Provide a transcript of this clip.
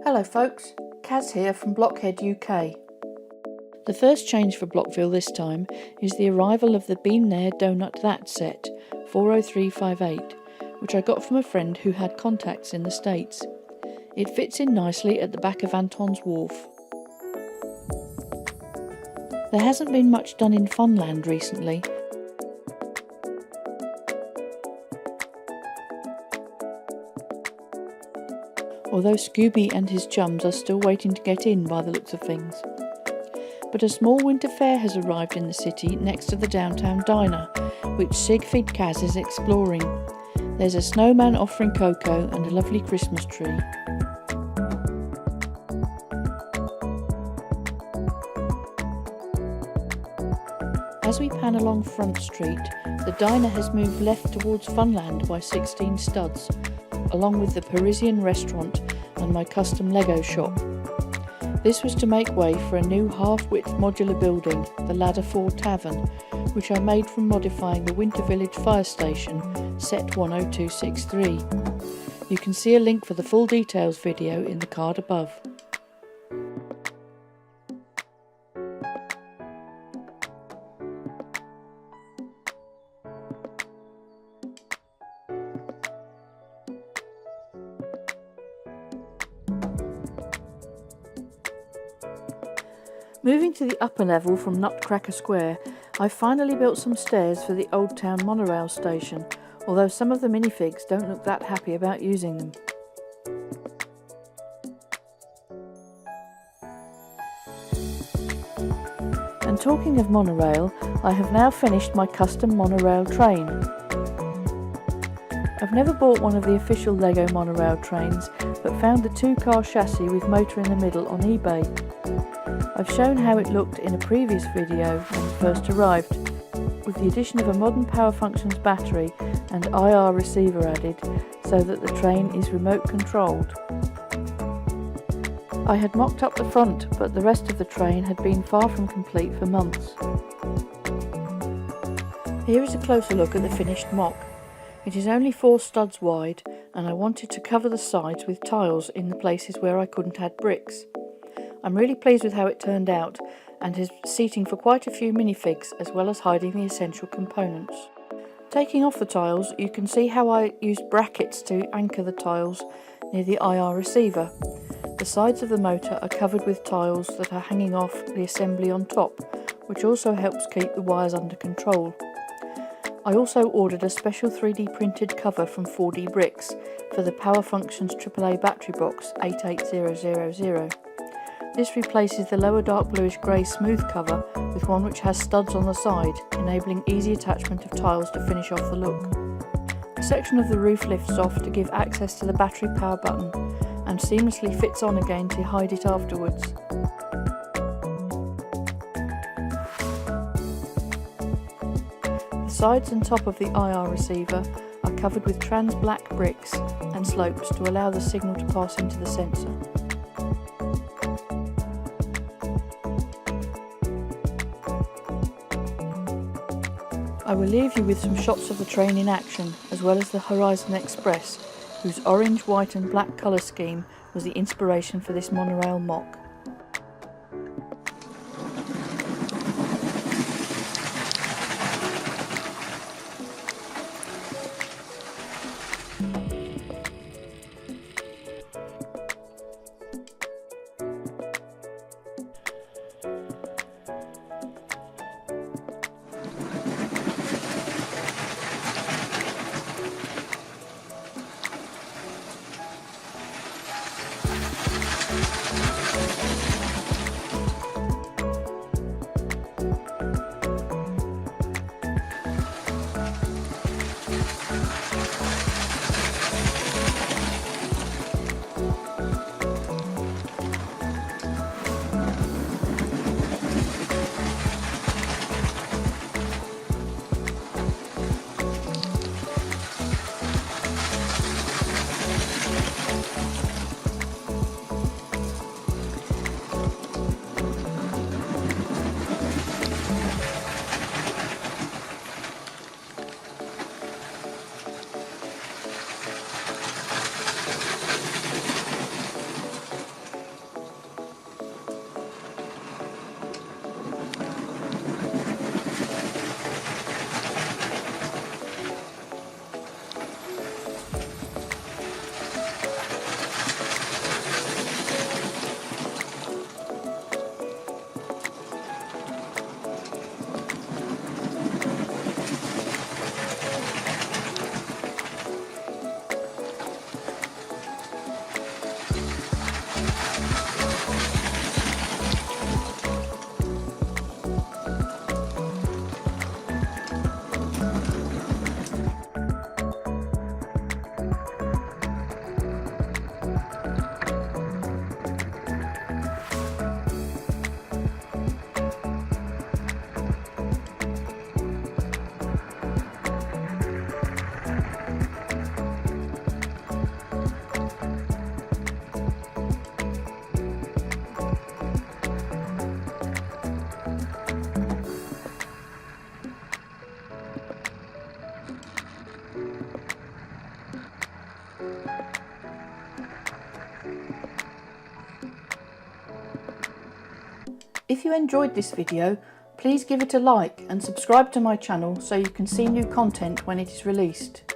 Hello folks, Caz here from blockheadUK. The first change for Blockville this time is the arrival of the Been There Donut That set 40358, which I got from a friend who had contacts in the States. It fits in nicely at the back of Anton's Wharf. There hasn't been much done in Funland recently. Although Scooby and his chums are still waiting to get in by the looks of things. But a small winter fair has arrived in the city next to the downtown diner, which Sigfig Caz is exploring. There's a snowman offering cocoa and a lovely Christmas tree. As we pan along Front Street, the diner has moved left towards Funland by 16 studs, along with the Parisian Restuarant and my custom Lego shop. This was to make way for a new half-width modular building, the Ladder 4 Tavern, which I made from modifying the Winter Village fire station, set 10263. You can see a link for the full details video in the card above. Moving to the upper level from Nutcracker Square, I finally built some stairs for the Old Town Monorail station, although some of the minifigs don't look that happy about using them. And talking of monorail, I have now finished my custom monorail train. I've never bought one of the official Lego monorail trains, but found the two-car chassis with motor in the middle on eBay. I've shown how it looked in a previous video when it first arrived, with the addition of a modern Power Functions battery and IR receiver added, so that the train is remote controlled. I had mocked up the front, but the rest of the train had been far from complete for months. Here is a closer look at the finished mock. It is only 4 studs wide, and I wanted to cover the sides with tiles in the places where I couldn't add bricks. I'm really pleased with how it turned out, and has seating for quite a few minifigs as well as hiding the essential components. Taking off the tiles, you can see how I used brackets to anchor the tiles near the IR receiver. The sides of the motor are covered with tiles that are hanging off the assembly on top, which also helps keep the wires under control. I also ordered a special 3D printed cover from 4D Bricks for the Power Functions AAA battery box 88000. This replaces the lower dark bluish grey smooth cover with one which has studs on the side, enabling easy attachment of tiles to finish off the look. A section of the roof lifts off to give access to the battery power button, and seamlessly fits on again to hide it afterwards. The sides and top of the IR receiver are covered with trans black bricks and slopes to allow the signal to pass into the sensor. I will leave you with some shots of the train in action, as well as the Horizon Express, whose orange, white and black colour scheme was the inspiration for this monorail mock. If you enjoyed this video, please give it a like and subscribe to my channel so you can see new content when it is released.